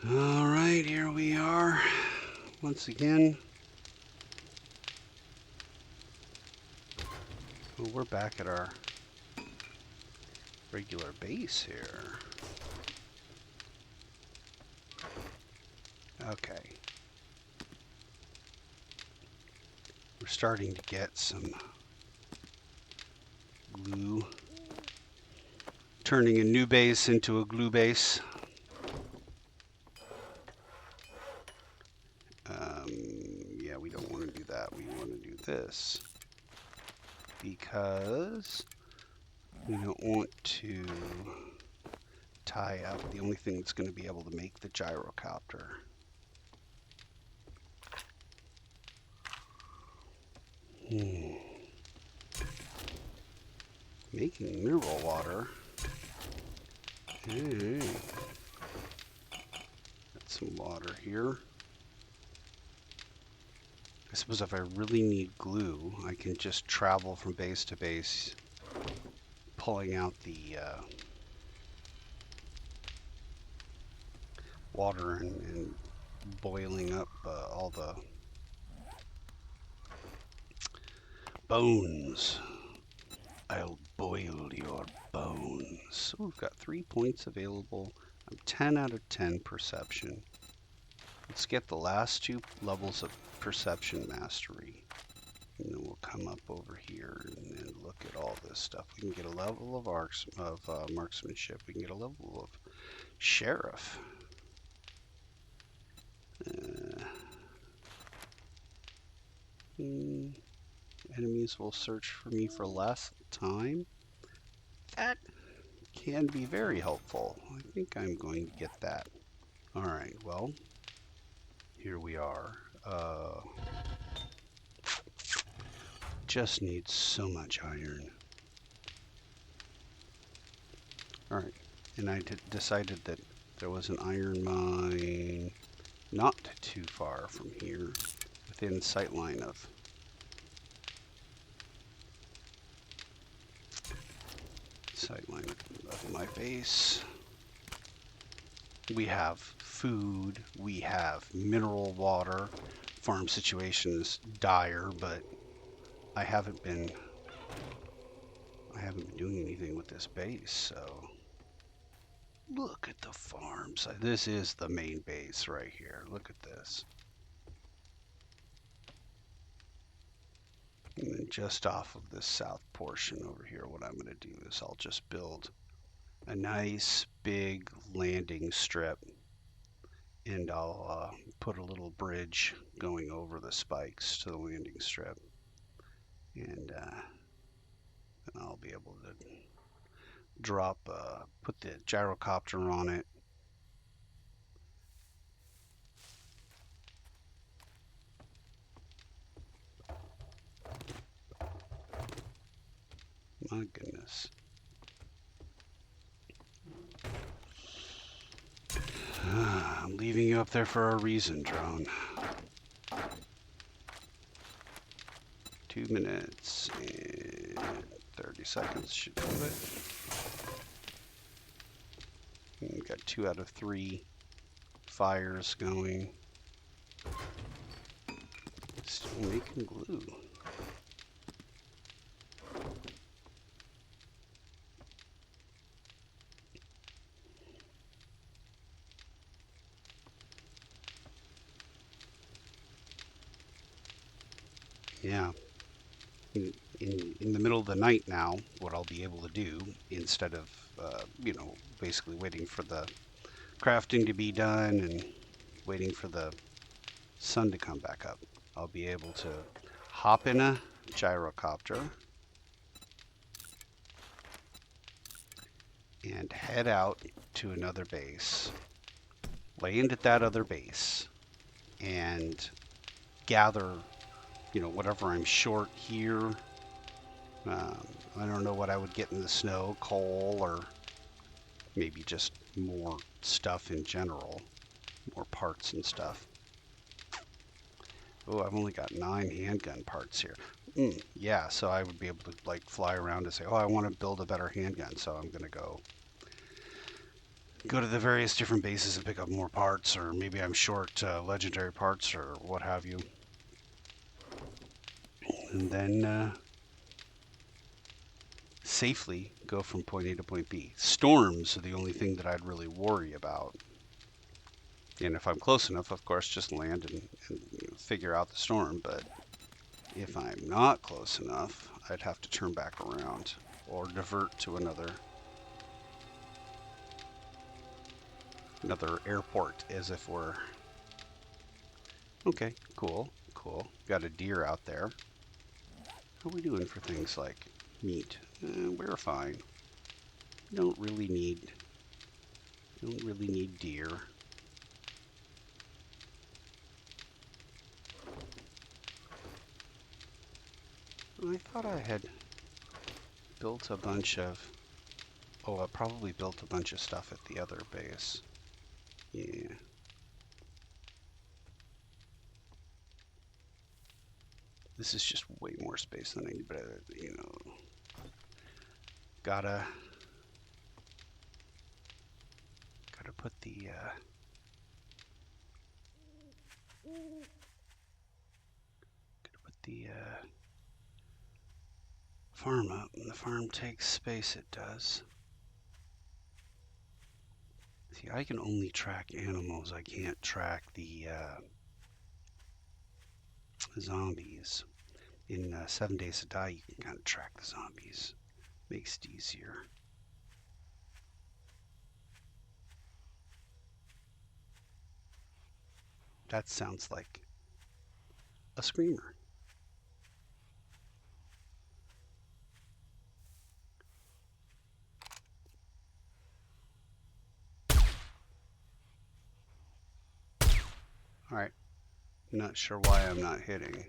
All right, here we are once again. Well, we're back at our regular base here. Okay. We're starting to get some glue. Turning a new base into a glue base. Yeah, we don't want to do that. We want to do this because we don't want to tie up the only thing that's going to be able to make the gyrocopter. Making mineral water. Hey. Got some water here. I suppose if I really need glue, I can just travel from base to base, pulling out the water and boiling up all the bones. I'll boil your bones. So we've got 3 points available. I'm 10 out of 10 perception. Let's get the last 2 levels of perception mastery. And then we'll come up over here and look at all this stuff. We can get a level of marksmanship. We can get a level of sheriff. Enemies will search for me for less time. That can be very helpful. I think I'm going to get that. All right, well, here we are. Just need so much iron. All right, and I decided that there was an iron mine not too far from here, within sightline of my base. We have food, we have mineral water. Farm situation is dire, but I haven't been doing anything with this base, so look at the farms. This is the main base right here. Look at this. And then just off of this south portion over here, what I'm going to do is I'll just build a nice big landing strip, and I'll put a little bridge going over the spikes to the landing strip, and I'll be able to drop, put the gyrocopter on it. My goodness. I'm leaving you up there for a reason, drone. 2 minutes and 30 seconds should do it. We've got 2 out of 3 fires going. Still making glue. Yeah. In the middle of the night now, what I'll be able to do, instead of, basically waiting for the crafting to be done and waiting for the sun to come back up, I'll be able to hop in a gyrocopter and head out to another base, land at that other base, and gather, whatever I'm short here. I don't know what I would get in the snow, coal, or maybe just more stuff in general, more parts and stuff. Oh, I've only got 9 handgun parts here. Yeah, so I would be able to fly around and say, oh, I want to build a better handgun, so I'm going to go go to the various different bases and pick up more parts, or maybe I'm short legendary parts or what have you. And then safely go from point A to point B. Storms are the only thing that I'd really worry about. And if I'm close enough, of course, just land and figure out the storm. But if I'm not close enough, I'd have to turn back around or divert to another airport, as if we're... Okay, cool. Got a deer out there. How are we doing for things like meat? We're fine. Don't really need deer. I thought I had built a bunch of... Oh, I probably built a bunch of stuff at the other base. Yeah. This is just way more space than I need, but, you know, gotta put the, farm up, and the farm takes space, it does. See, I can only track animals, I can't track the, zombies. In 7 Days to Die, you can kind of track the zombies. Makes it easier. That sounds like a screamer. Alright. Not sure why I'm not hitting.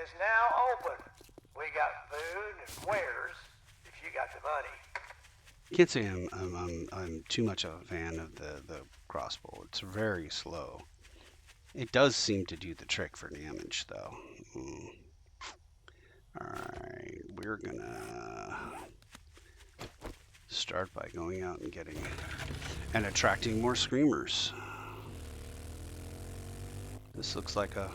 Is now open. We got food and wares if you got the money. Can't say I'm too much of a fan of the crossbow. It's very slow. It does seem to do the trick for damage, though. Alright, we're gonna start by going out and getting and attracting more screamers. This looks like a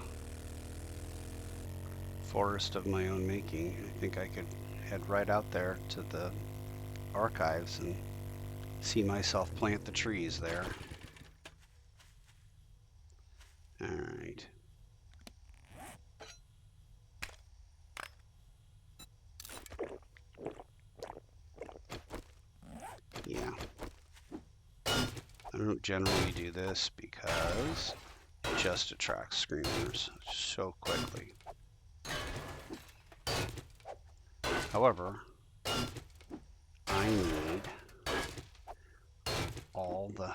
forest of my own making. I think I could head right out there to the archives and see myself plant the trees there. Alright. Yeah. I don't generally do this because it just attracts screamers so quickly. However, I need all the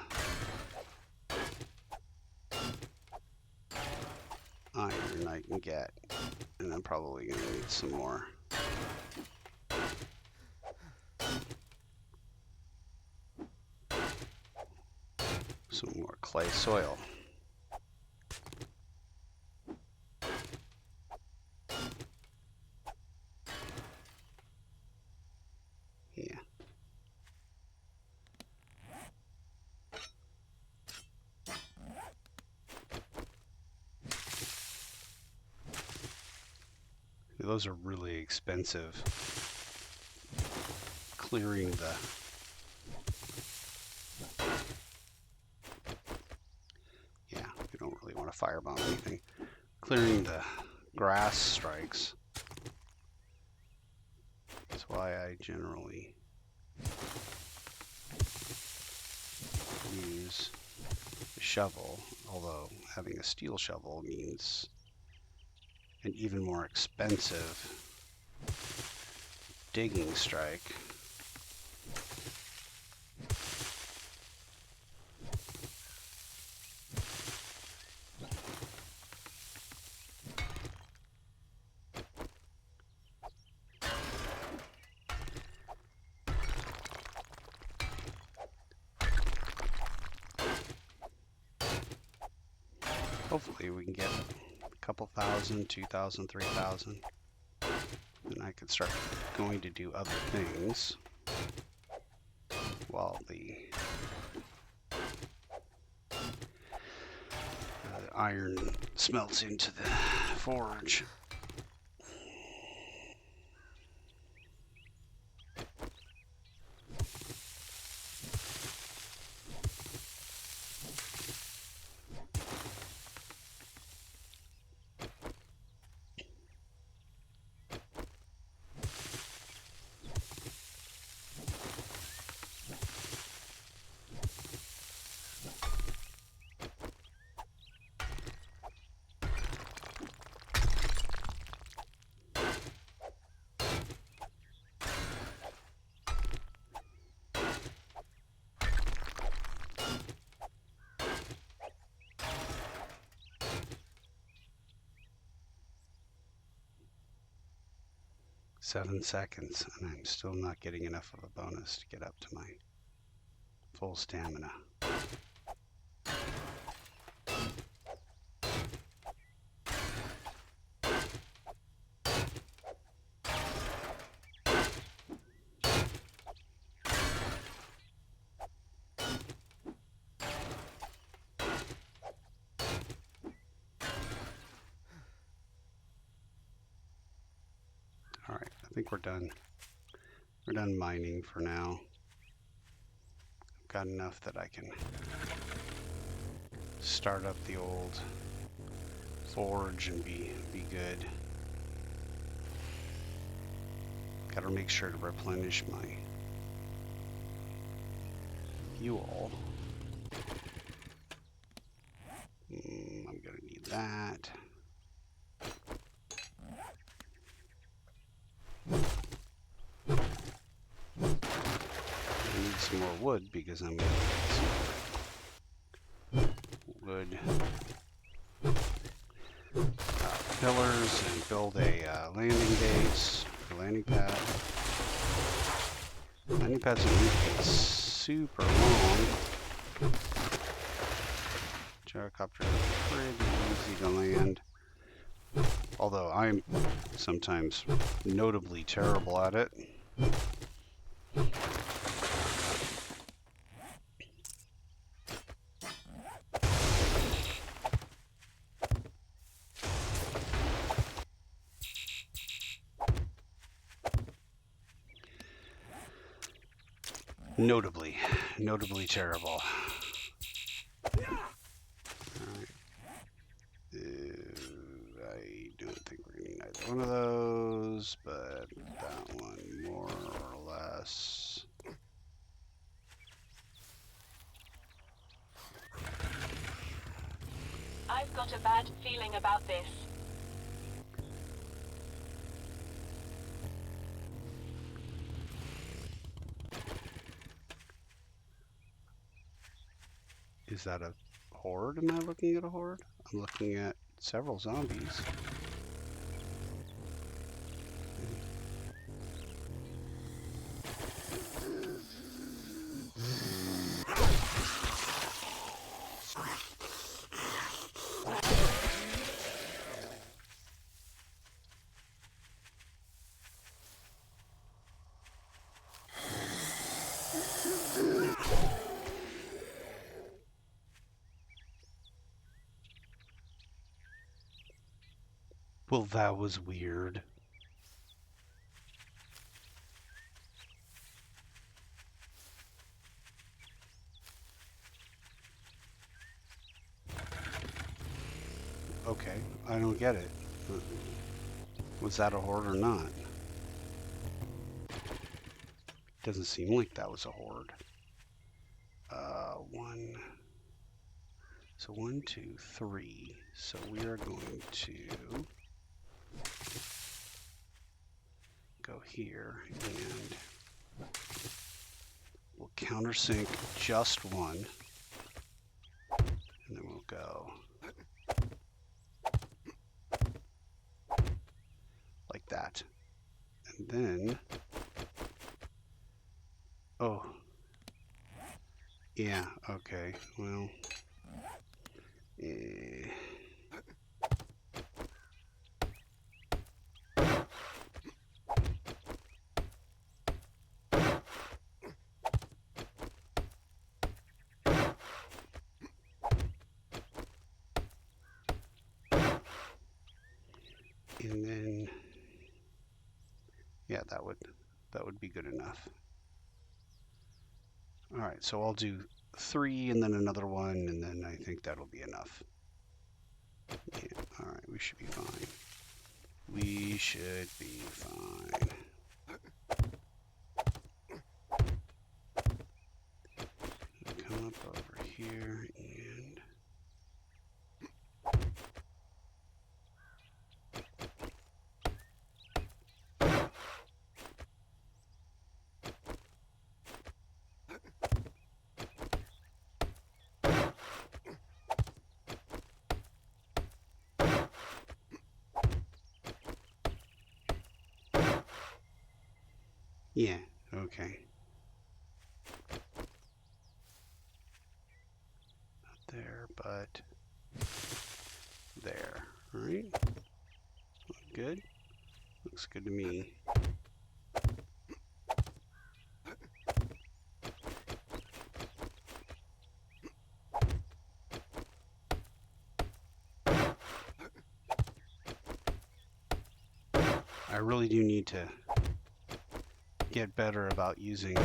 iron I can get, and I'm probably going to need some more. Some more clay soil. Yeah. Those are really expensive. Clearing the... Yeah, we don't really want to firebomb anything. Clearing the grass strikes. That's why I generally use a shovel, although having a steel shovel means an even more expensive digging strike. Hopefully we can get a couple thousand, 2,000, 3,000. And I can start going to do other things while the iron smelts into the forge. Seven seconds, and I'm still not getting enough of a bonus to get up to my full stamina. Alright, I think we're done. We're done mining for now. I've got enough that I can start up the old forge and be good. Gotta make sure to replenish my fuel. I'm gonna need that. I need some more wood because I'm gonna need some wood pillars and build a landing base, landing pad. Landing pads are usually super long. Gyrocopter is pretty easy to land, although I'm sometimes notably terrible at it. Notably terrible. Alright. I don't think we're gonna need either one of those, but that one more or less. I've got a bad feeling about this. Is that a horde? Am I looking at a horde? I'm looking at several zombies. Well, that was weird. Okay, I don't get it. Was that a horde or not? Doesn't seem like that was a horde. So 1, 2, 3. So we are going to go here and we'll countersink just one, and then we'll go like that. And then, oh, yeah, okay, well, Yeah, that would be good enough. All right, so I'll do 3 and then another one, and then I think that'll be enough. Yeah, all right, we should be fine. We should be fine. Come up over here and yeah, okay. Not there, but there. All right. Good. Looks good to me. I really do need to get better about using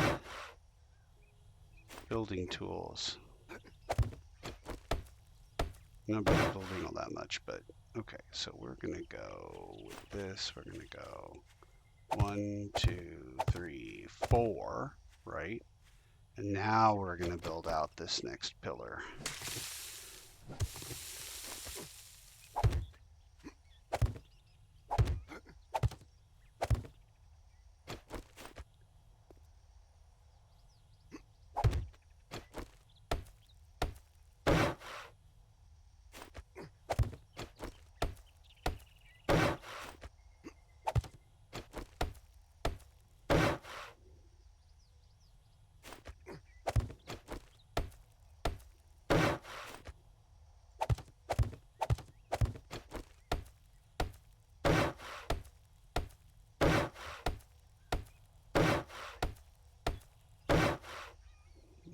building tools. I'm not building all that much, but okay, so we're gonna go with this. We're gonna go 1, 2, 3, 4, right? And now we're gonna build out this next pillar.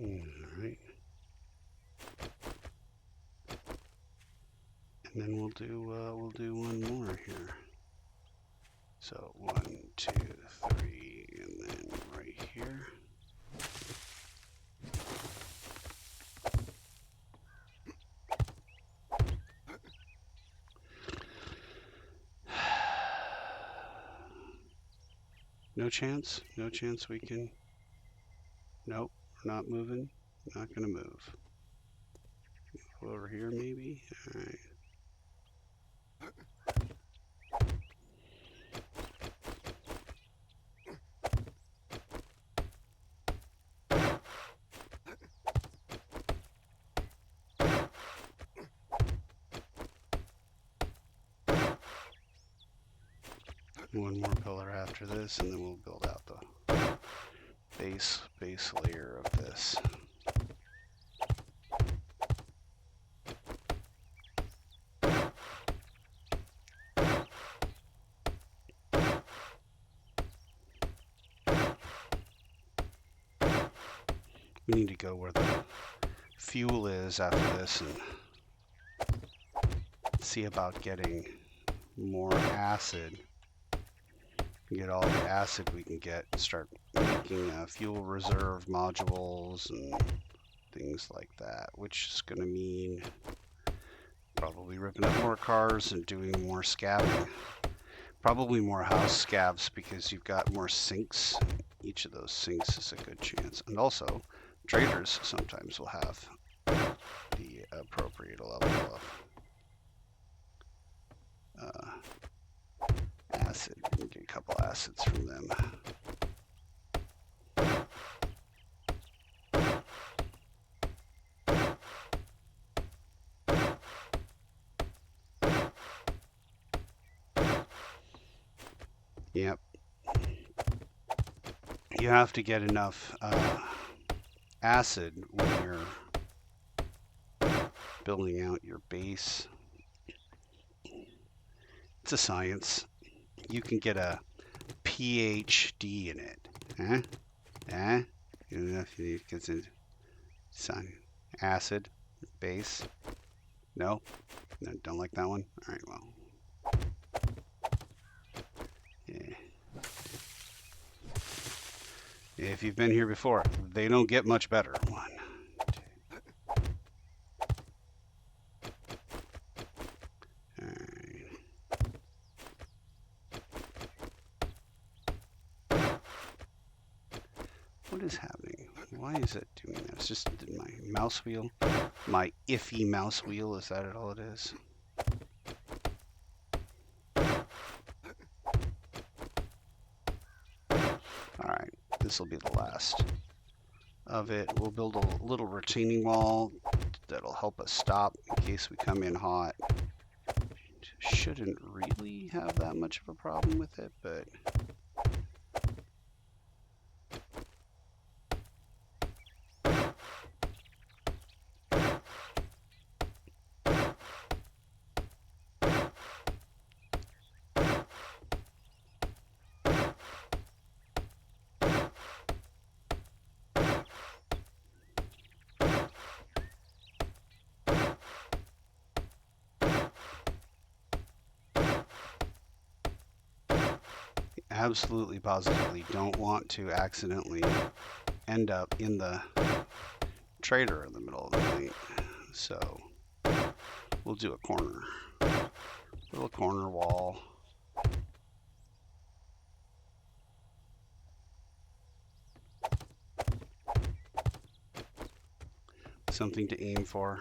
Alright. And then we'll do one more here. So 1, 2, 3, and then right here. No chance? No chance we can... Nope, we're not moving. Not gonna move. Over here maybe? Alright. One more pillar after this, and then we'll build out the base layer of this. We need to go where the fuel is after this and see about getting more acid. Get all the acid we can get and start making fuel reserve modules and things like that, which is going to mean probably ripping up more cars and doing more scabbing. Probably more house scabs because you've got more sinks. Each of those sinks is a good chance. And also, traders sometimes will have the appropriate level of acid. You can get a couple acids from them. Yep. You have to get enough acid when you're building out your base. It's a science. You can get a PhD in it. Huh? Huh? Because it's acid base. No? No, don't like that one? Alright, well. Yeah. If you've been here before, they don't get much better. One, two. All right. What is happening? Why is it doing that? It's just my mouse wheel. My iffy mouse wheel. Is that all it is? All right. This will be the last of it. We'll build a little retaining wall that'll help us stop in case we come in hot. Shouldn't really have that much of a problem with it, but absolutely positively don't want to accidentally end up in the trader in the middle of the night. So we'll do a corner, little corner wall. Something to aim for.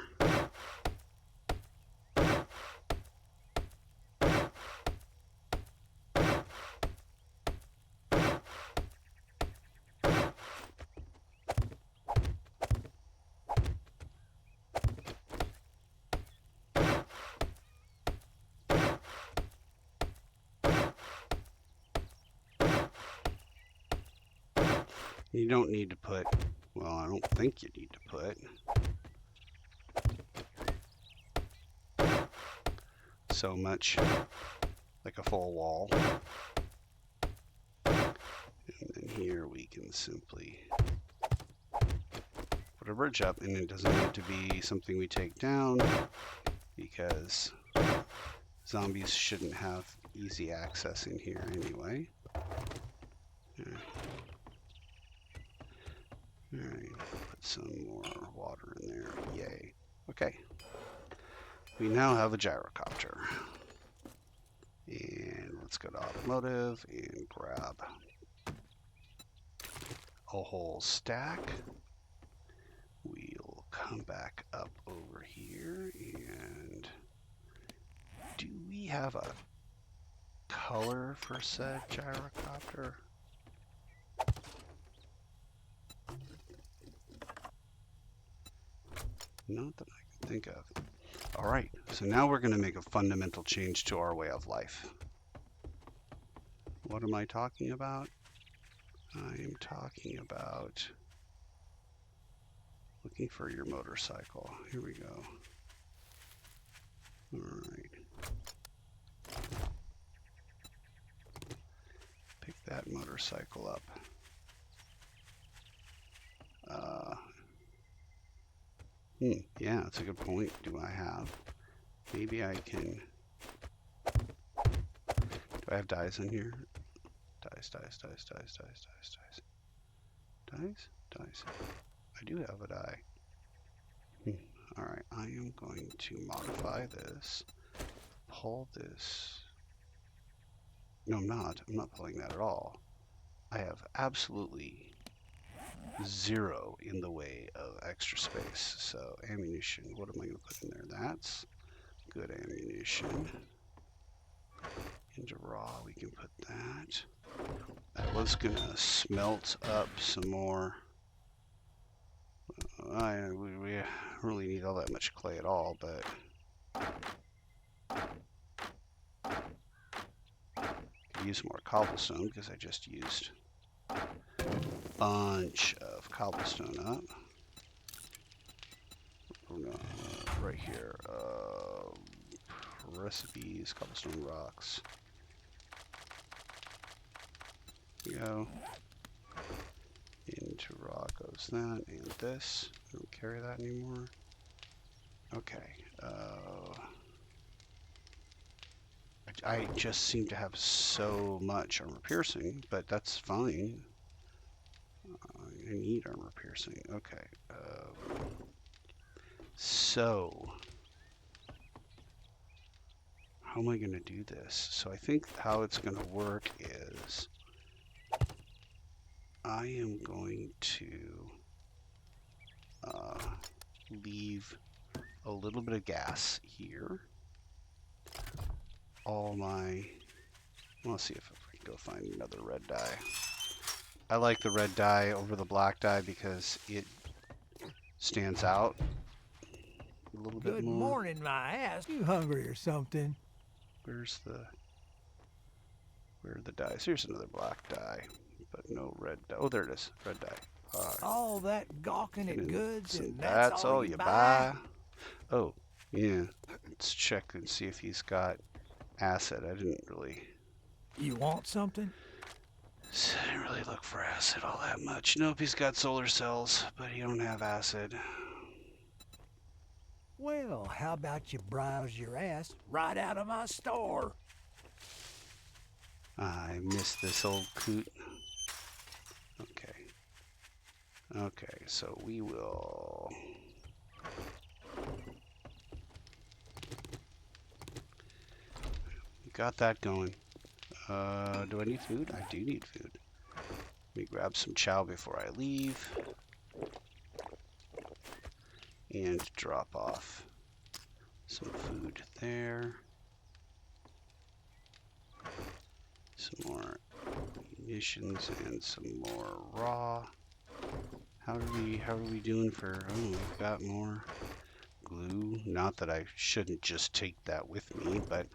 You don't need to put, well, I don't think you need to put so much like a full wall. And then here we can simply put a bridge up, and it doesn't need to be something we take down because zombies shouldn't have easy access in here anyway. Alright, put some more water in there. Yay. Okay. We now have a gyrocopter. And let's go to automotive and grab a whole stack. We'll come back up over here, and do we have a color for said gyrocopter? Not that I can think of. All right, so now we're going to make a fundamental change to our way of life. What am I talking about? I am talking about looking for your motorcycle. Here we go. All right. Pick that motorcycle up. Yeah, that's a good point. Do I have? Maybe I can. Do I have dies in here? Dies. I do have a die. Alright, I am going to modify this. Pull this. No, I'm not. I'm not pulling that at all. I have absolutely zero in the way of extra space. So ammunition, what am I going to put in there? That's good ammunition. Into raw, we can put that. I was going to smelt up some more. We really need all that much clay at all, but could use more cobblestone because I just used a bunch of cobblestone up. Right here, recipes, cobblestone rocks. Here we go. Into raw goes that and this. I don't carry that anymore. Okay. I just seem to have so much armor piercing, but that's fine. I need armor piercing. Okay. So, how am I going to do this? So I think how it's going to work is I am going to leave a little bit of gas here. Let's see if I can go find another red dye. I like the red dye over the black dye because it stands out a little bit Good more. morning, my ass. You hungry or something? Where are the dyes? Here's another black dye, but no red dye. Oh, there it is, red dye. All that gawking at goods and That's all you buy. Oh, yeah. Let's check and see if he's got acid. I didn't really something? look for acid all that much. Nope, he's got solar cells, but he don't have acid. Well, how about you browse your ass right out of my store? I missed this old coot. Okay. Okay, so we will... Got that going. Do I need food? I do need food. Let me grab some chow before I leave. And drop off some food there. Some more munitions and some more raw. How are we doing for, oh, we've got more glue. Not that I shouldn't just take that with me, but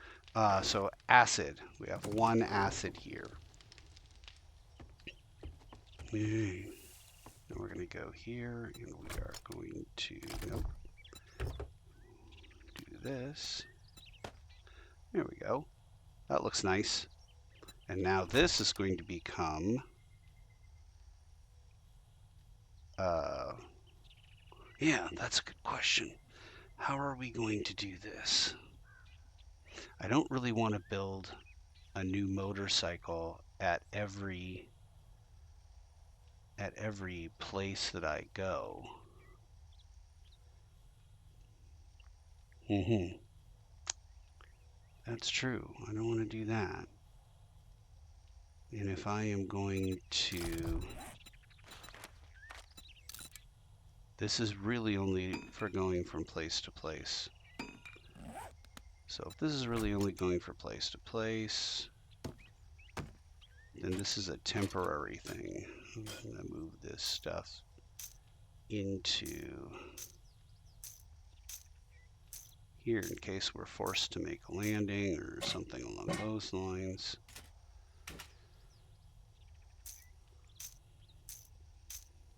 so acid. We have one acid here. Yay. And we're going to go here, and we are going to, nope, do this. There we go. That looks nice. And now this is going to become, yeah, that's a good question. How are we going to do this? I don't really want to build a new motorcycle at every place that I go. That's true. I don't want to do that. And if I am going to... This is really only for going from place to place. So if this is really only going for place to place, then this is a temporary thing. I'm going to move this stuff into here in case we're forced to make a landing or something along those lines.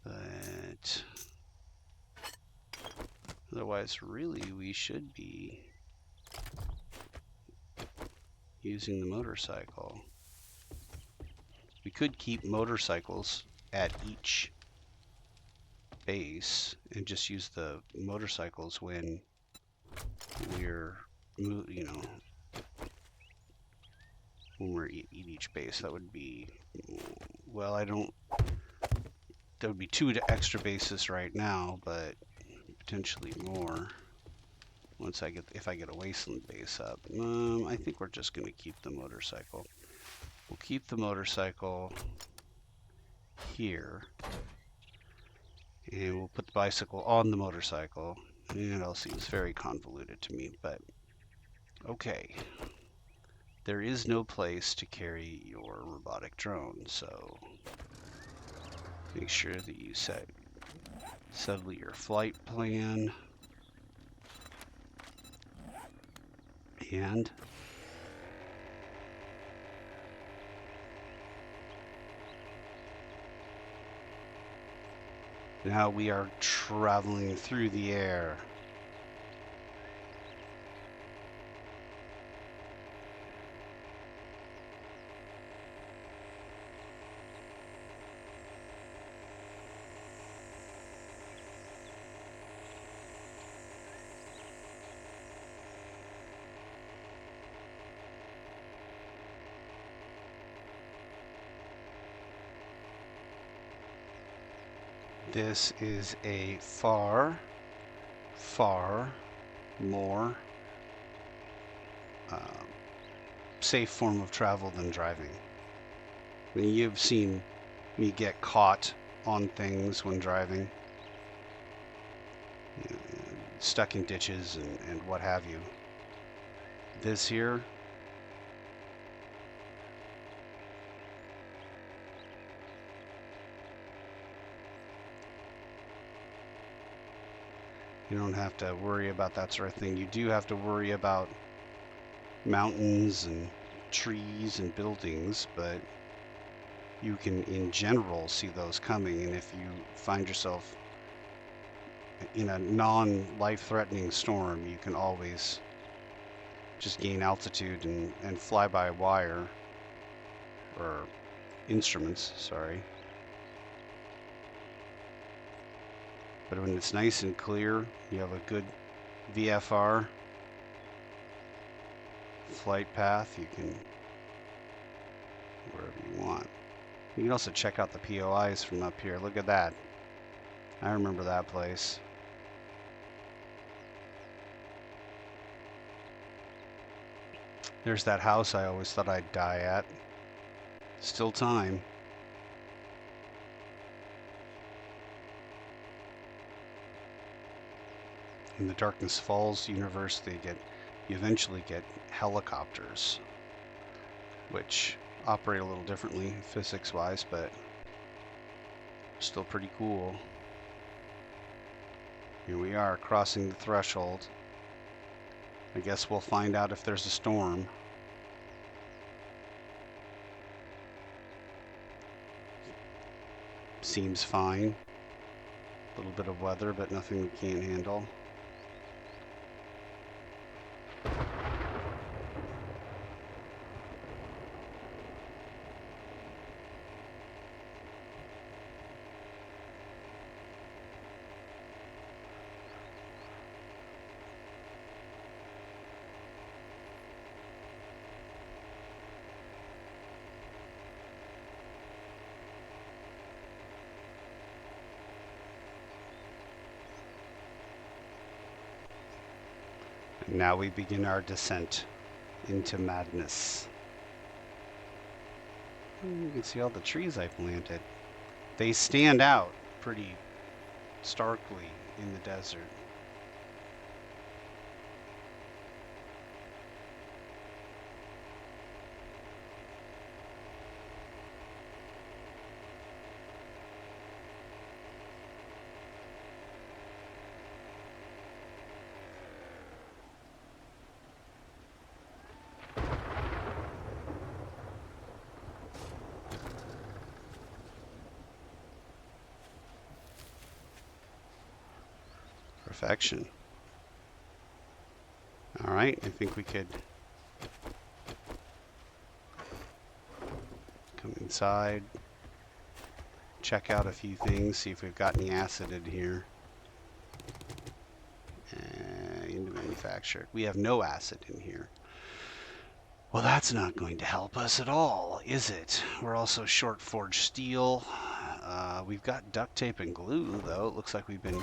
But otherwise, really, we should be using the motorcycle. We could keep motorcycles at each base and just use the motorcycles when we're, you know, when we're at each base. That would be, well, there would be 2 extra bases right now, but potentially more once if I get a wasteland base up. I think we're just going to keep the motorcycle. We'll keep the motorcycle here, and we'll put the bicycle on the motorcycle. And it all seems very convoluted to me, but okay. There is no place to carry your robotic drone, so make sure that you settle your flight plan. And now we are traveling through the air. This is a far, far more safe form of travel than driving. I mean, you've seen me get caught on things when driving, stuck in ditches and what have you. This here, you don't have to worry about that sort of thing. You do have to worry about mountains and trees and buildings, but you can in general see those coming, and if you find yourself in a non-life-threatening storm, you can always just gain altitude and fly by wire, or instruments, sorry. But when it's nice and clear, you have a good VFR flight path, you can wherever you want. You can also check out the POIs from up here. Look at that. I remember that place. There's that house I always thought I'd die at. Still time. In the Darkness Falls universe, you eventually get helicopters, which operate a little differently physics-wise, but still pretty cool. Here we are, crossing the threshold. I guess we'll find out if there's a storm. Seems fine. A little bit of weather, but nothing we can't handle. Now we begin our descent into madness. You can see all the trees I planted. They stand out pretty starkly in the desert. Perfection. All right, I think we could come inside, check out a few things, see if we've got any acid in here. Into manufactured. We have no acid in here. Well, that's not going to help us at all, is it? We're also short forged steel. We've got duct tape and glue, though. It looks like we've been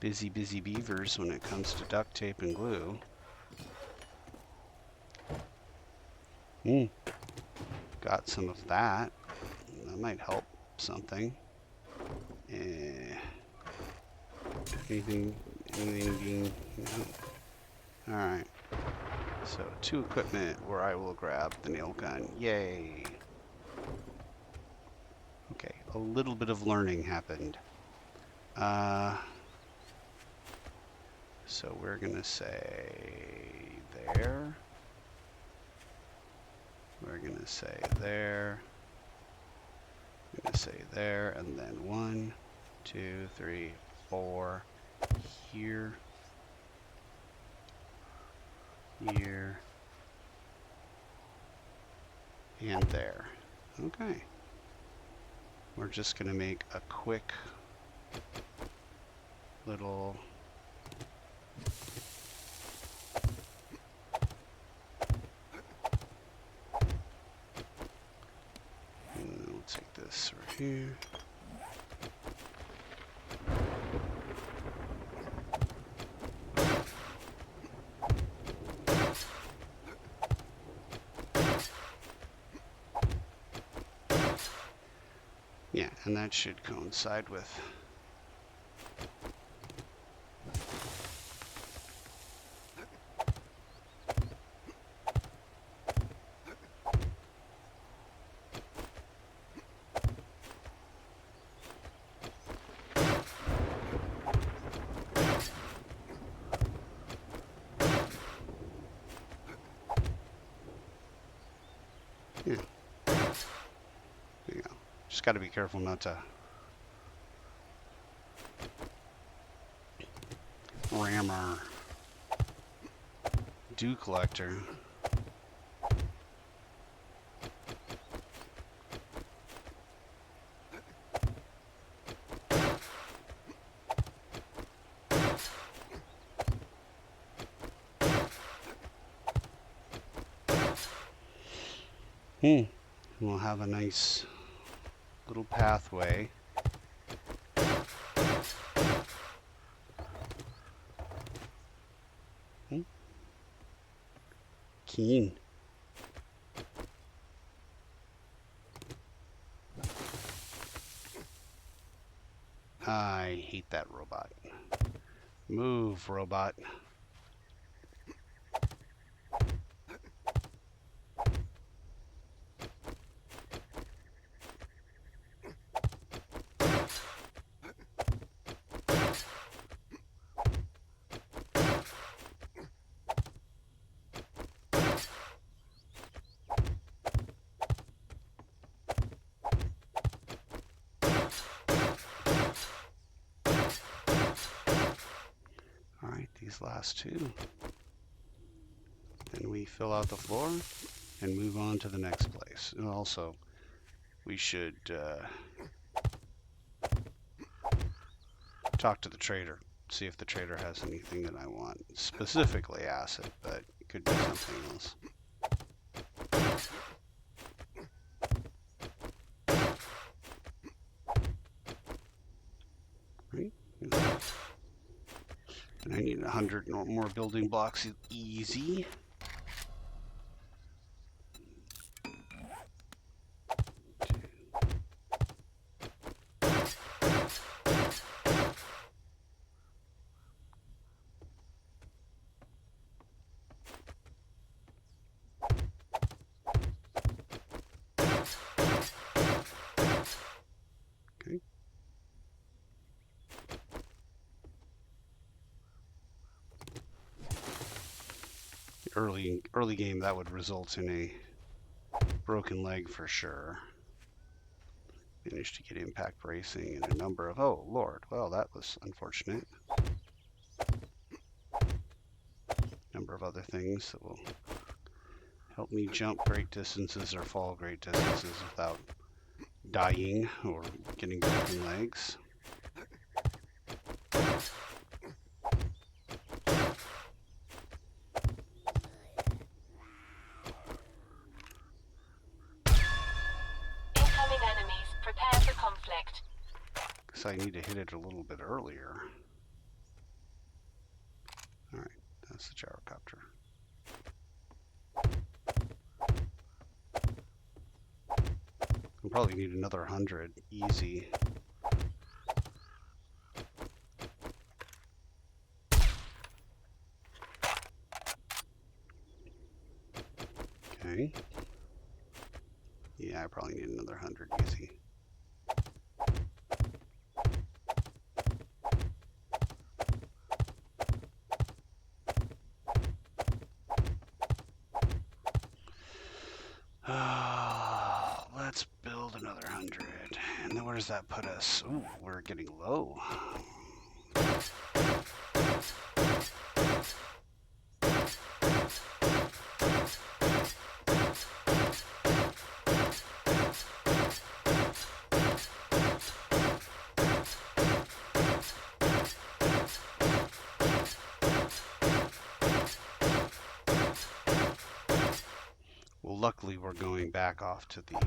busy beavers when it comes to duct tape and glue. Got some of that. That might help something. Anything being... No. Alright. So, 2 equipment where I will grab the nail gun. Yay! Okay, a little bit of learning happened. So we're gonna say there. We're gonna say there. We're gonna say there, and then 1, 2, 3, 4 here. Here. And there. Okay. We're just gonna make a quick little and we'll take this right here. And that should coincide with yeah. There you go. Just got to be careful not to ram our dew collector. We'll have a nice little pathway. Keen. I hate that robot. Move, robot. These last two. Then we fill out the floor and move on to the next place. And also, we should talk to the trader, see if the trader has anything that I want. Specifically acid, but it could be something else. Right? And I need 100 more building blocks. Easy. Okay. Early game, that would result in a broken leg for sure. Managed to get impact bracing and a number of, oh lord, well that was unfortunate. Number of other things that will help me jump great distances or fall great distances without dying or getting broken legs. Prepare for conflict. Guess I need to hit it a little bit earlier. Alright, that's the gyrocopter. I'll probably need another 100. Easy. Okay. Yeah, I probably need another 100. Easy. Let's build another 100. And then where does that put us? Ooh, we're getting low. Well, luckily we're going back off to the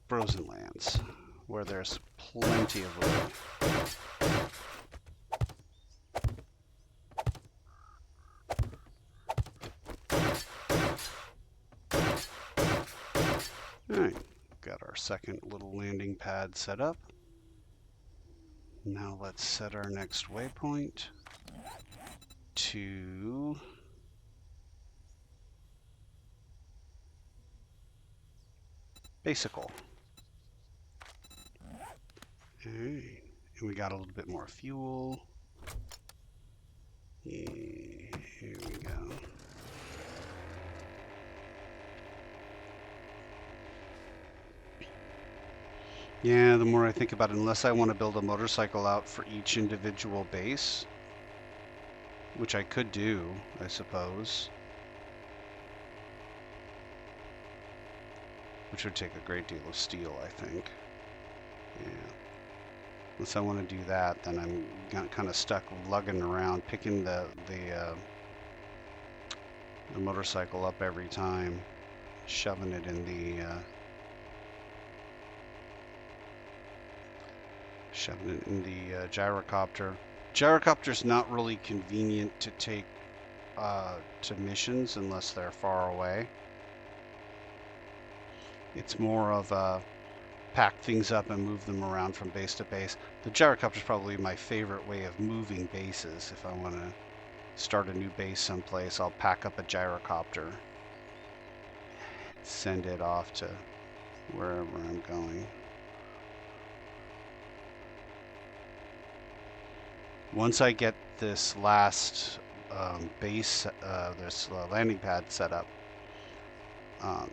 frozen lands, where there's plenty of wood. Alright, got our second little landing pad set up. Now let's set our next waypoint to Basical. Alright, and we got a little bit more fuel. Yeah, here we go. Yeah, the more I think about it, unless I want to build a motorcycle out for each individual base, which I could do, I suppose, which would take a great deal of steel, I think. Yeah. Unless I want to do that, then I'm kind of stuck lugging around, picking the motorcycle up every time, shoving it in the gyrocopter. Gyrocopter's not really convenient to take to missions unless they're far away. It's more of a pack things up and move them around from base to base. The gyrocopter is probably my favorite way of moving bases. If I want to start a new base someplace, I'll pack up a gyrocopter, send it off to wherever I'm going. Once I get this last base, this landing pad set up,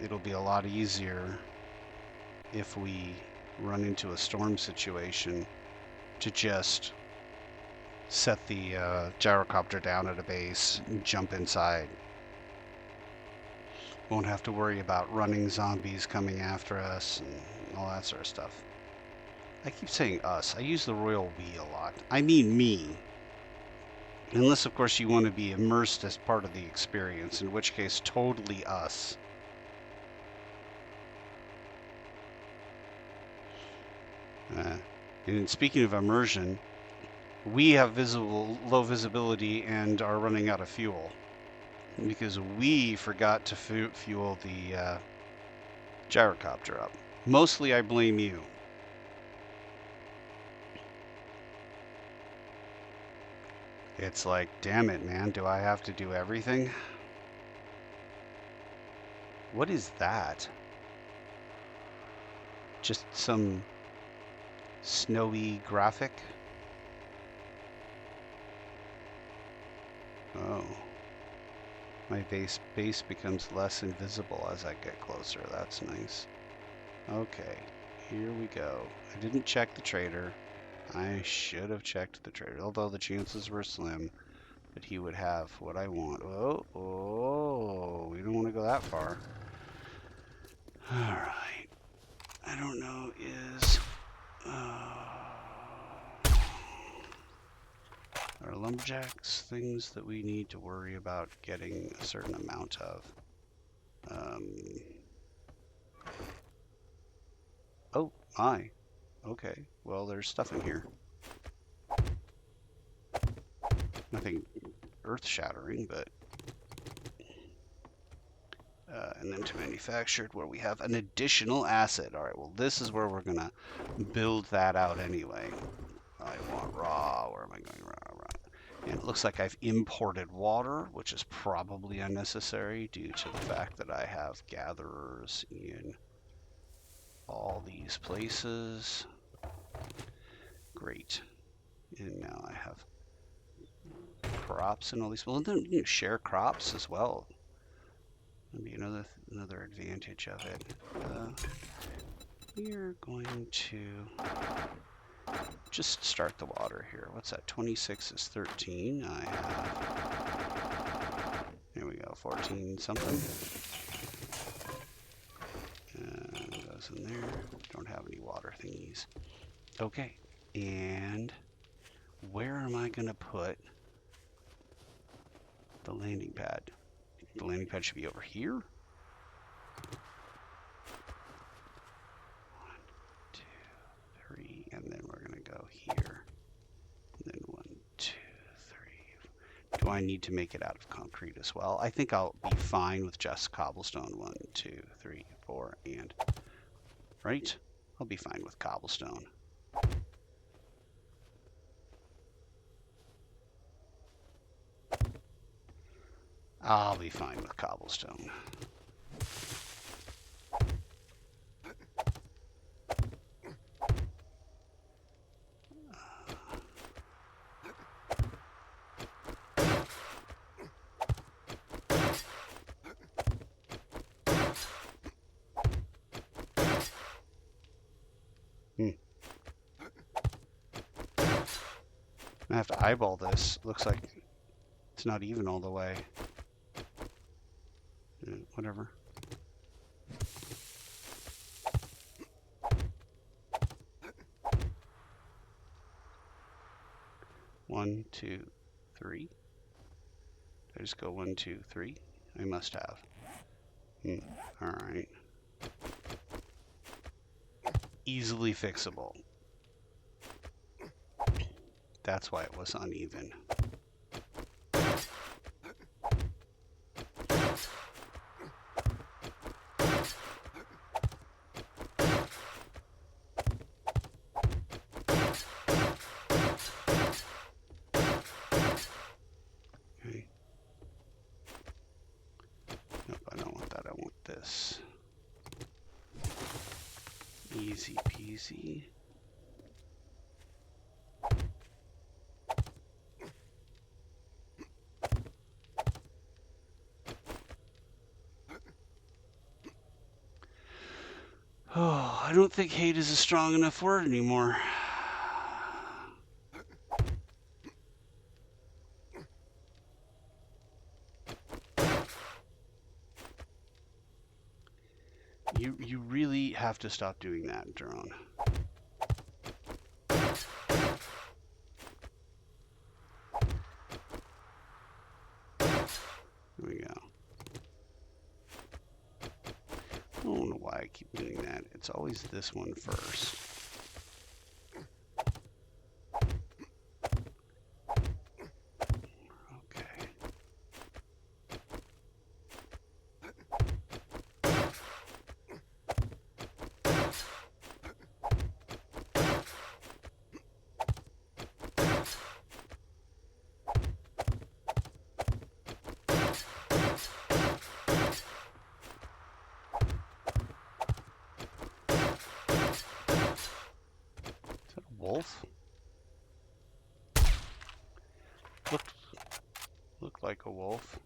it'll be a lot easier if we run into a storm situation to just set the gyrocopter down at a base and jump inside. Won't have to worry about running zombies coming after us and all that sort of stuff. I keep saying us. I use the royal we a lot. I mean me. Unless, of course, you want to be immersed as part of the experience, in which case, totally us. And speaking of immersion, we have low visibility and are running out of fuel because we forgot to fuel the gyrocopter up. Mostly I blame you. It's like, damn it, man, do I have to do everything? What is that? Just some snowy graphic? Oh. My base becomes less invisible as I get closer. That's nice. Okay, here we go. I didn't check the trader. I should have checked the trader, although the chances were slim that he would have what I want. Oh, we don't want to go that far. Alright. I don't know, is... are lumberjacks things that we need to worry about getting a certain amount of? Oh, my. Okay, well, there's stuff in here. Nothing earth-shattering, but... and then to manufactured, where we have an additional asset. All right, well, this is where we're going to build that out anyway. I want raw. Where am I going? Raw. And it looks like I've imported water, which is probably unnecessary due to the fact that I have gatherers in all these places. Great. And now I have crops in all these. Well, then you share crops as well. That'd be another advantage of it. We're going to just start the water here. What's that? 26 is 13. I have, here we go, 14 something. And goes in there. Don't have any water thingies. Okay, and where am I going to put the landing pad? The landing pad should be over here. 1, 2, 3, and then we're going to go here. And then 1, 2, 3. Do I need to make it out of concrete as well? I think I'll be fine with just cobblestone. 1, 2, 3, 4, and right? I'll be fine with cobblestone. I'll be fine with cobblestone. I have to eyeball this. Looks like it's not even all the way. Whatever. One, two, three. I just go 1, 2, 3. I must have. All right. Easily fixable. That's why it was uneven. Okay. Nope, I don't want that. I want this. Easy peasy. Oh, I don't think hate is a strong enough word anymore. You really have to stop doing that, drone. There we go. I don't know why I keep doing that. It's always this one first. Okay. Wolf? Looked like a wolf.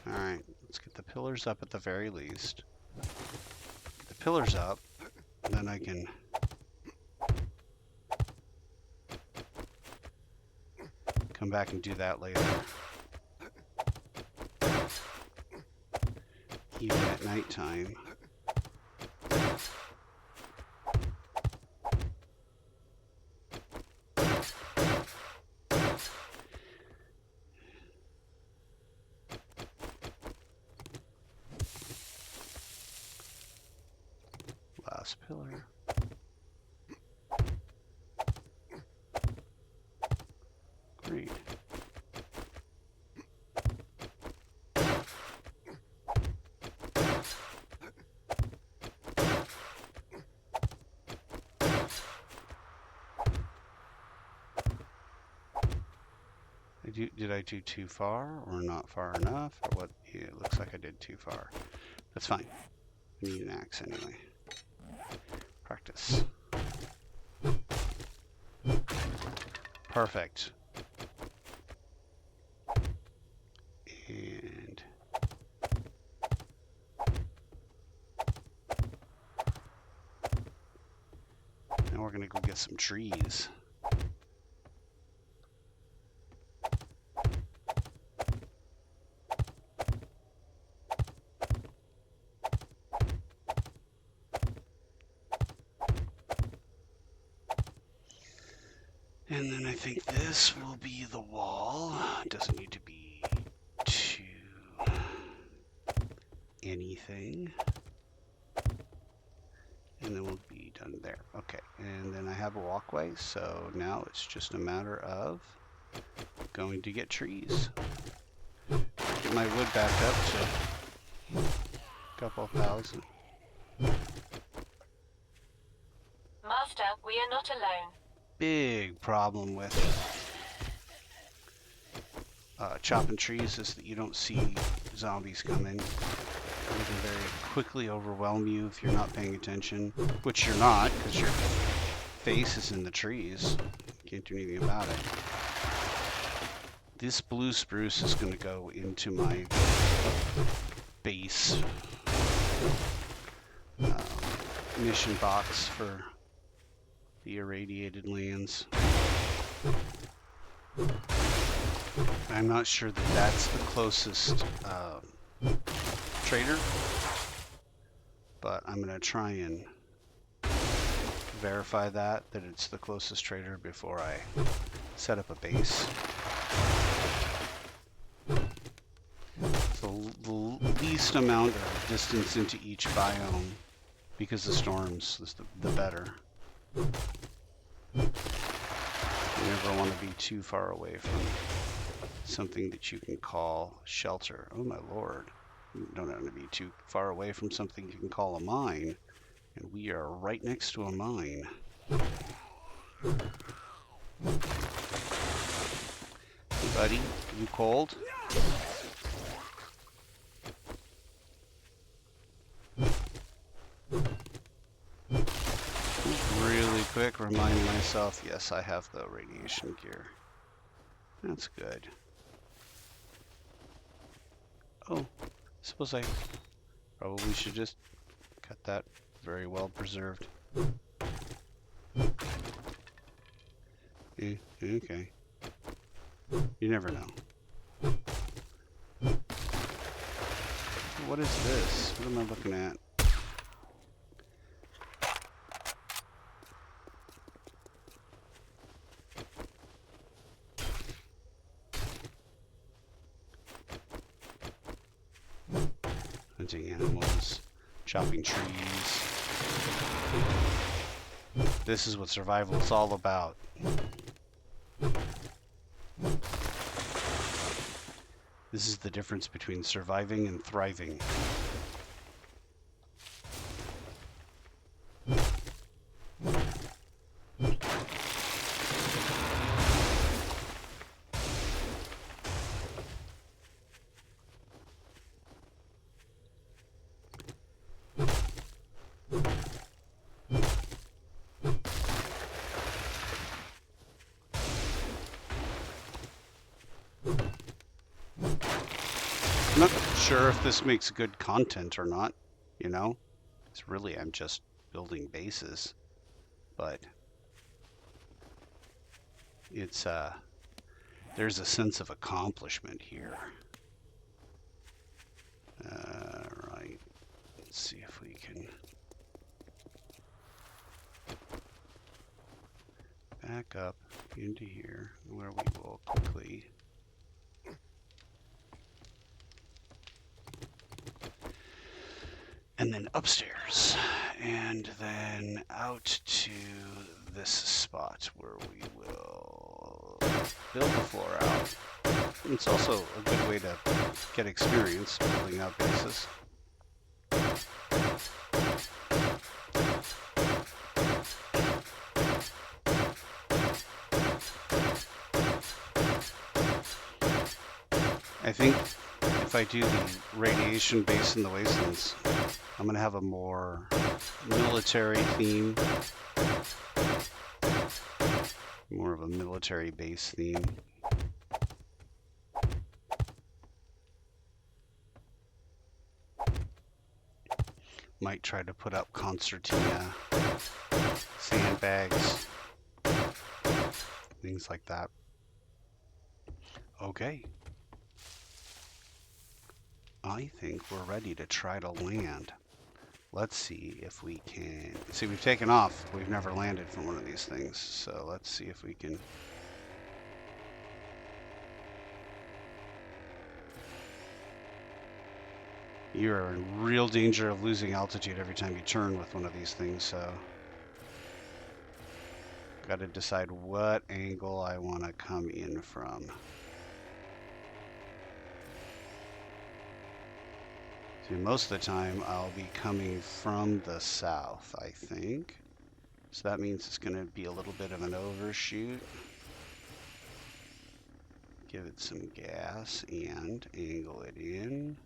Alright, let's get the pillars up at the very least. Get the pillars up, and then I can come back and do that later. Even at nighttime. Last pillar. Great. Did I do too far or not far enough or what? Yeah, it looks like I did too far. That's fine. I need an axe anyway. Practice. Perfect. And now we're gonna go get some trees. And then I think this will be the wall. It doesn't need to be too anything. And then we'll be done there. Okay, and then I have a walkway, so now it's just a matter of going to get trees. Get my wood back up to a couple thousand. We are not alone. Big problem with chopping trees is that you don't see zombies come in. They can very quickly overwhelm you if you're not paying attention, which you're not because your face is in the trees. You can't do anything about it. This blue spruce is going to go into my base mission box for the irradiated lands. I'm not sure that that's the closest trader, but I'm going to try and verify that it's the closest trader before I set up a base. So the least amount of distance into each biome, because the storms is the better. You never want to be too far away from something that you can call shelter. Oh my lord. You don't want to be too far away from something you can call a mine. And we are right next to a mine. Hey buddy, you cold? Really quick, remind myself, yes, I have the radiation gear. That's good. Oh, suppose I probably should just cut that. Very well preserved. Okay. You never know. What is this? What am I looking at? Hunting animals, chopping trees. This is what survival is all about. This is the difference between surviving and thriving. I'm not sure if this makes good content or not, you know? It's really, I'm just building bases, but it's, there's a sense of accomplishment here. Right, let's see if we can back up into here, where we will quickly and then upstairs, and then out to this spot where we will build the floor out. It's also a good way to get experience building out bases. I think if I do the radiation base in the wastelands, I'm going to have a more military theme. More of a military base theme. Might try to put up concertina, sandbags, things like that. Okay. I think we're ready to try to land. Let's see if we can. See, we've taken off. We've never landed from one of these things. So let's see if we can. You're in real danger of losing altitude every time you turn with one of these things, so got to decide what angle I want to come in from. See, most of the time I'll be coming from the south, I think. So that means it's going to be a little bit of an overshoot. Give it some gas and angle it in.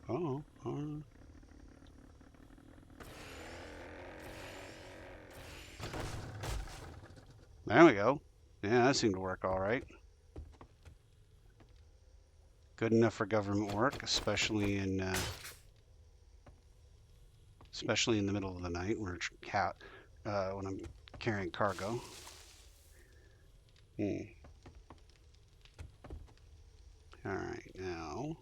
Oh, there we go. Yeah, that seemed to work all right. Good enough for government work, especially in the middle of the night when I'm carrying cargo. All right, now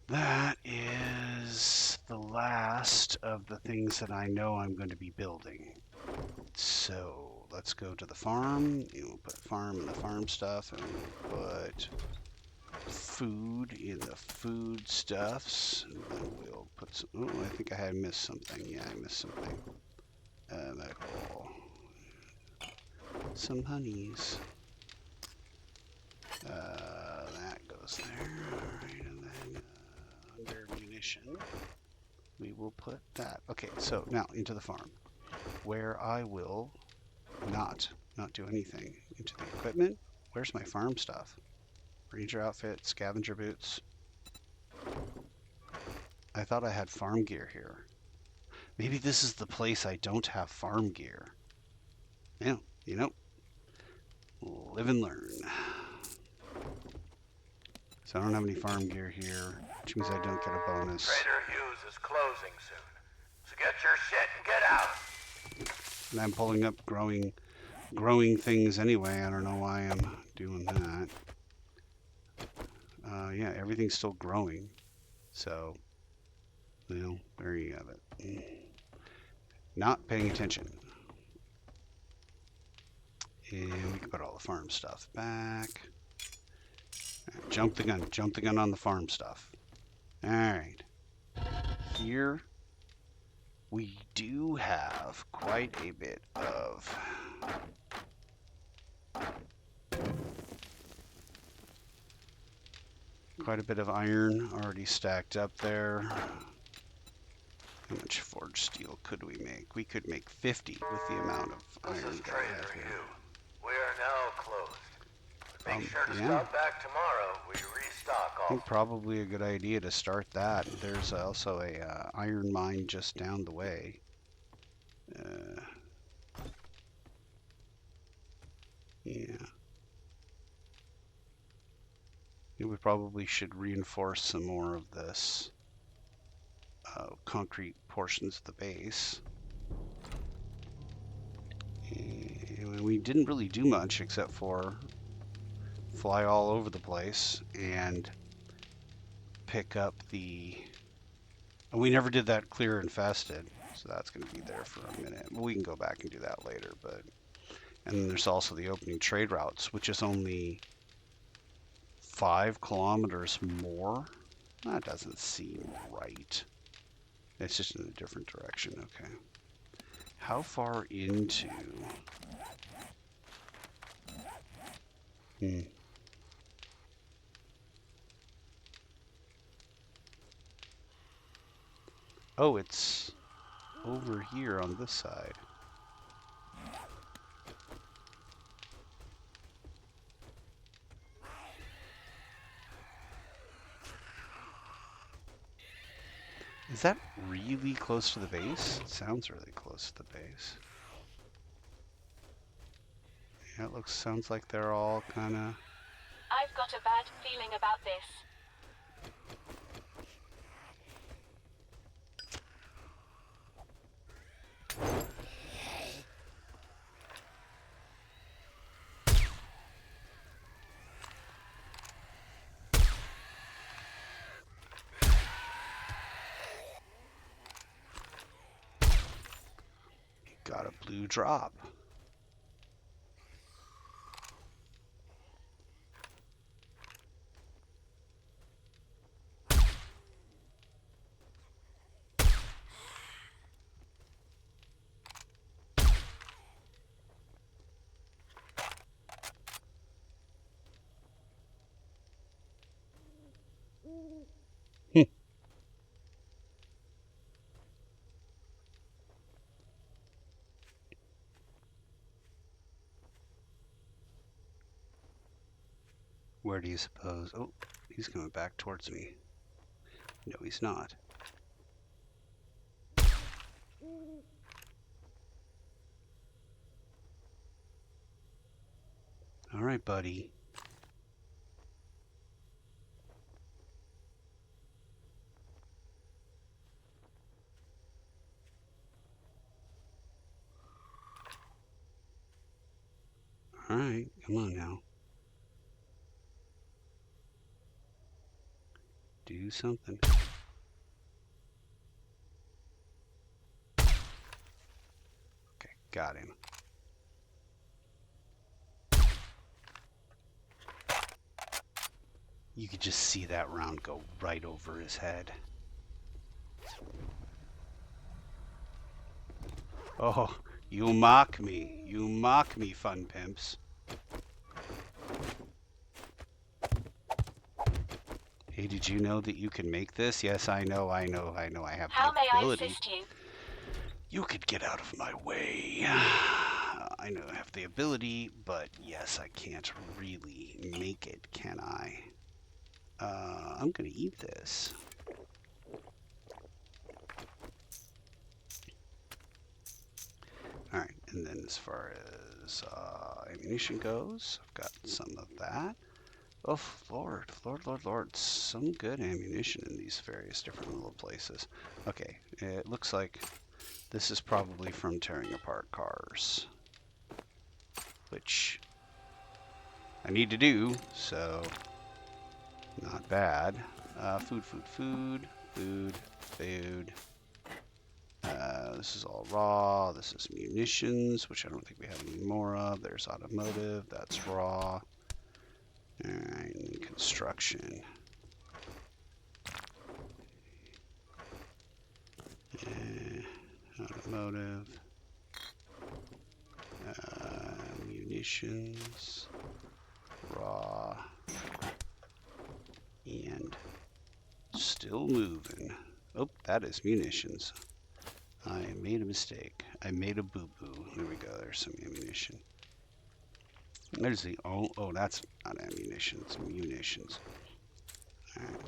that is the last of the things that I know I'm going to be building. So let's go to the farm. We'll put farm in the farm stuff, and we'll put food in the food stuffs. And then we'll put some. Oh, I think I had missed something. Yeah, I missed something. Medical. Some honeys. That goes there. Alright, and then under munition, we will put that. Okay, so now into the farm, where I will not do anything. Into the equipment. Where's my farm stuff? Ranger outfit, scavenger boots. I thought I had farm gear here. Maybe this is the place I don't have farm gear. Yeah, you know, live and learn. So I don't have any farm gear here, which means I don't get a bonus. Trader Hughes is closing soon. So get your shit and get out. And I'm pulling up growing things anyway. I don't know why I'm doing that. Yeah, everything's still growing. So, well, there you have it. Not paying attention. And we can put all the farm stuff back. Right, jump the gun on the farm stuff. All right. Here we do have quite a bit of iron already stacked up there. How much forged steel could we make? We could make 50 with the amount of iron This is that I Trader have here. Hugh. We are now closed. But make sure to Yeah. stop back tomorrow. We restock I all. think probably a good idea to start that. There's also a iron mine just down the way. Yeah. We probably should reinforce some more of this concrete portions of the base. And we didn't really do much except for fly all over the place and pick up the... And we never did that clear infested, so that's going to be there for a minute. But we can go back and do that later. And then there's also the opening trade routes, which is only 5 kilometers more. That doesn't seem right. It's just in a different direction. Okay. How far into... Oh, it's over here on this side. Is that really close to the base? It sounds really close to the base. Yeah, sounds like they're all kind of... I've got a bad feeling about this. Got a blue drop. Where do you suppose? Oh, he's coming back towards me. No, he's not. All right, buddy. All right, come on now. Do something. Okay, got him. You could just see that round go right over his head. Oh, you mock me. You mock me, fun pimps. Hey, did you know that you can make this? Yes, I know. I have How the may I ability. assist you? You could get out of my way. I know I have the ability, but yes, I can't really make it, can I? I'm gonna eat this. Alright, and then as far as ammunition goes, I've got some of that. Oh, Lord, some good ammunition in these various different little places. Okay, it looks like this is probably from tearing apart cars, which I need to do, so not bad. Food. This is all raw. This is munitions, which I don't think we have any more of. There's automotive. That's raw. Alright, and construction. Automotive. Munitions. Raw. And still moving. Oh, that is munitions. I made a mistake. I made a boo-boo. Here we go. There's some ammunition. There's the... Oh, that's not ammunition. It's munitions. All right.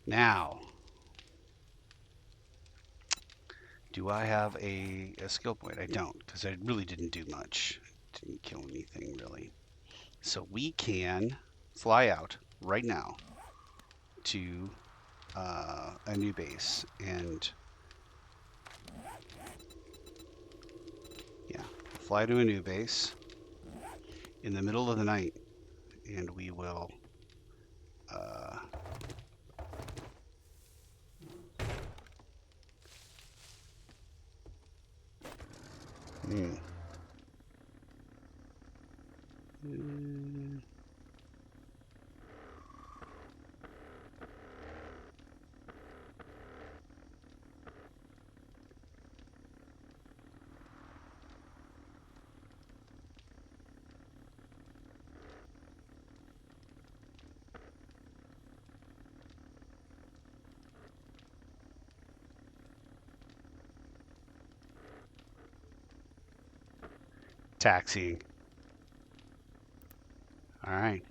Now, do I have a skill point? I don't, because I really didn't do much. Didn't kill anything, really. So we can fly out right now to a new base and... Yeah, fly to a new base in the middle of the night, and we will taxiing. All right.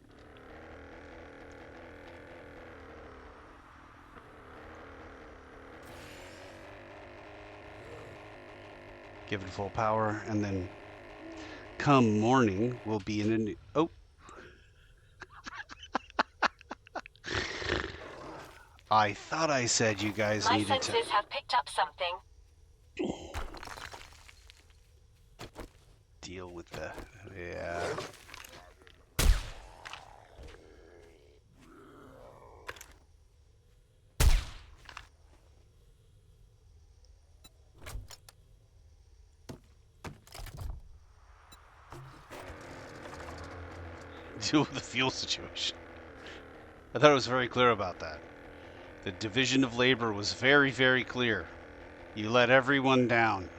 Give it full power, and then come morning, we'll be in a new... Oh! I thought I said you guys My needed to... sensors have picked up something. Deal with the... Yeah. Deal with the fuel situation. I thought it was very clear about that. The division of labor was very, very clear. You let everyone down.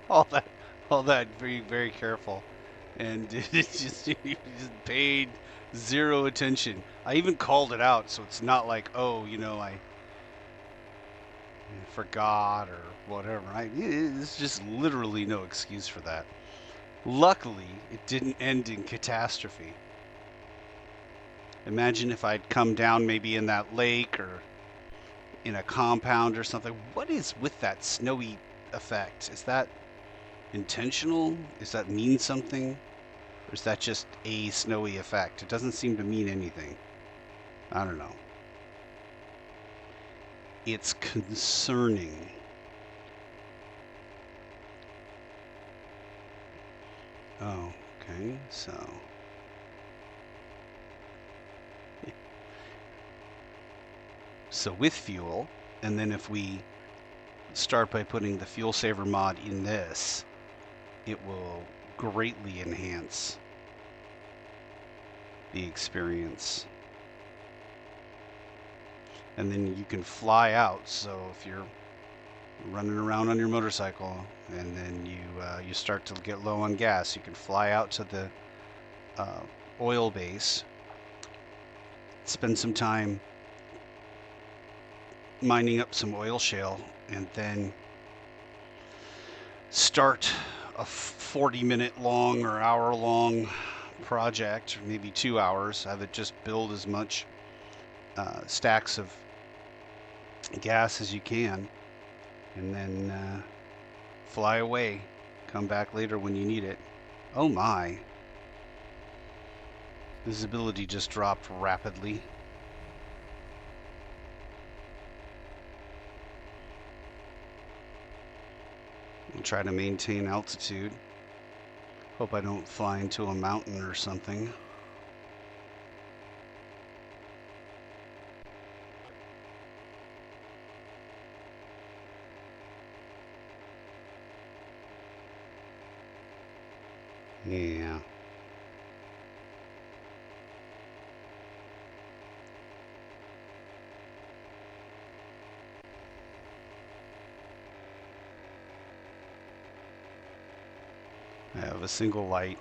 All that, very, very careful, and it just paid zero attention. I even called it out, so it's not like, oh, you know, forgot or whatever. There's just literally no excuse for that. Luckily, it didn't end in catastrophe. Imagine if I'd come down maybe in that lake or in a compound or something. What is with that snowy effect? Is that intentional? Does that mean something? Or is that just a snowy effect? It doesn't seem to mean anything. I don't know. It's concerning. Oh, okay, so with fuel, and then if we start by putting the fuel saver mod in this, it will greatly enhance the experience. And then you can fly out, so if you're running around on your motorcycle and then you start to get low on gas, you can fly out to the oil base, spend some time mining up some oil shale, and then start a 40-minute long or hour long project, or maybe 2 hours. Have it just build as much stacks of gas as you can, and then fly away. Come back later when you need it. Oh my. Visibility just dropped rapidly. I'll try to maintain altitude. Hope I don't fly into a mountain or something. Yeah. I have a single light.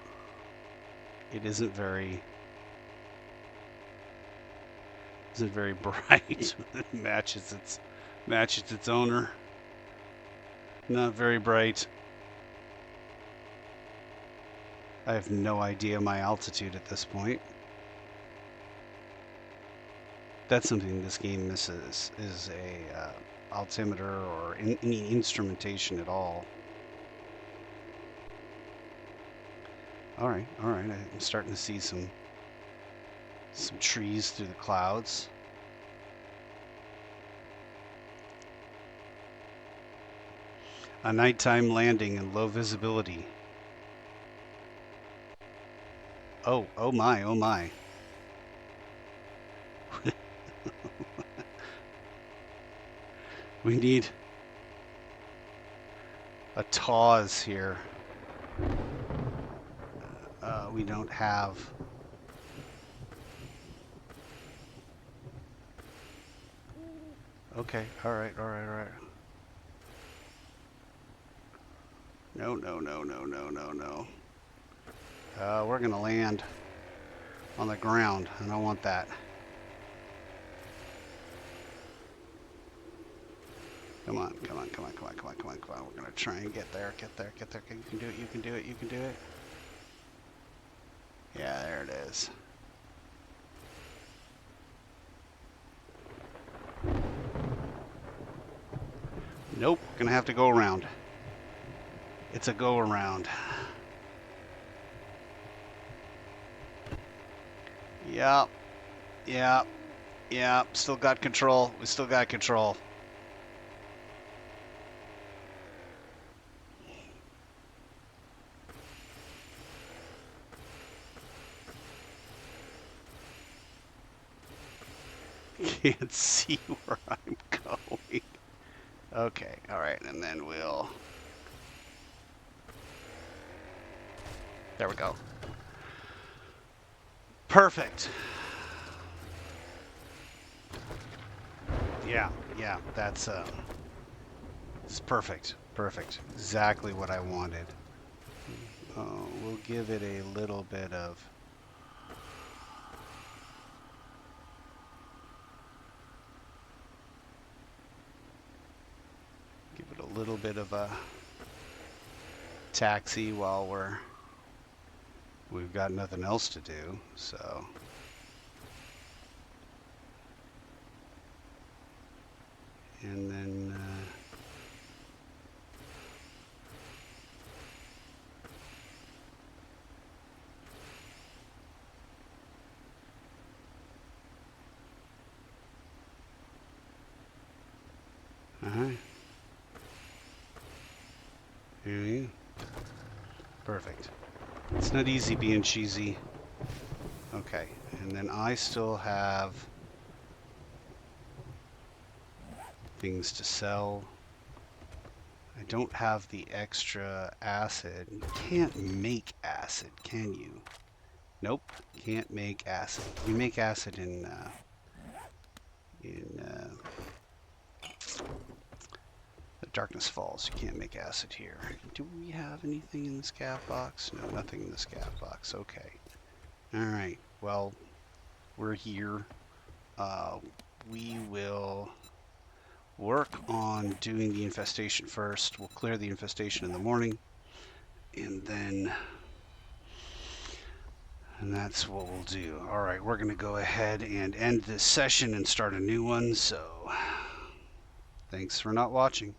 It isn't very bright. It matches its owner. Not very bright. I have no idea my altitude at this point. That's something this game misses, is a altimeter or any instrumentation at all. All right. I'm starting to see some trees through the clouds. A nighttime landing and low visibility. Oh my. We need a TAWS here. We don't have. Okay, all right. No. We're gonna land on the ground. I don't want that. Come on. We're gonna try and get there. You can do it. Yeah, there it is. Nope, gonna have to go around. It's a go around. Yep. Still got control. We still got control. Can't see where I'm going. Okay, all right, and then we'll. There we go. Perfect. Yeah, that's it's perfect. Exactly what I wanted. Oh, we'll give it a little bit of. little bit of a taxi while we've got nothing else to do, so. And then alright. Here. Perfect. It's not easy being cheesy. Okay, and then I still have things to sell. I don't have the extra acid. You can't make acid, can you? Nope, can't make acid. You make acid in the Darkness Falls. You can't make acid here. Do we have anything in the scav box? No, nothing in the scav box. Okay. Alright, well, we're here. We will work on doing the infestation first. We'll clear the infestation in the morning, and that's what we'll do. Alright, we're going to go ahead and end this session and start a new one, so thanks for not watching.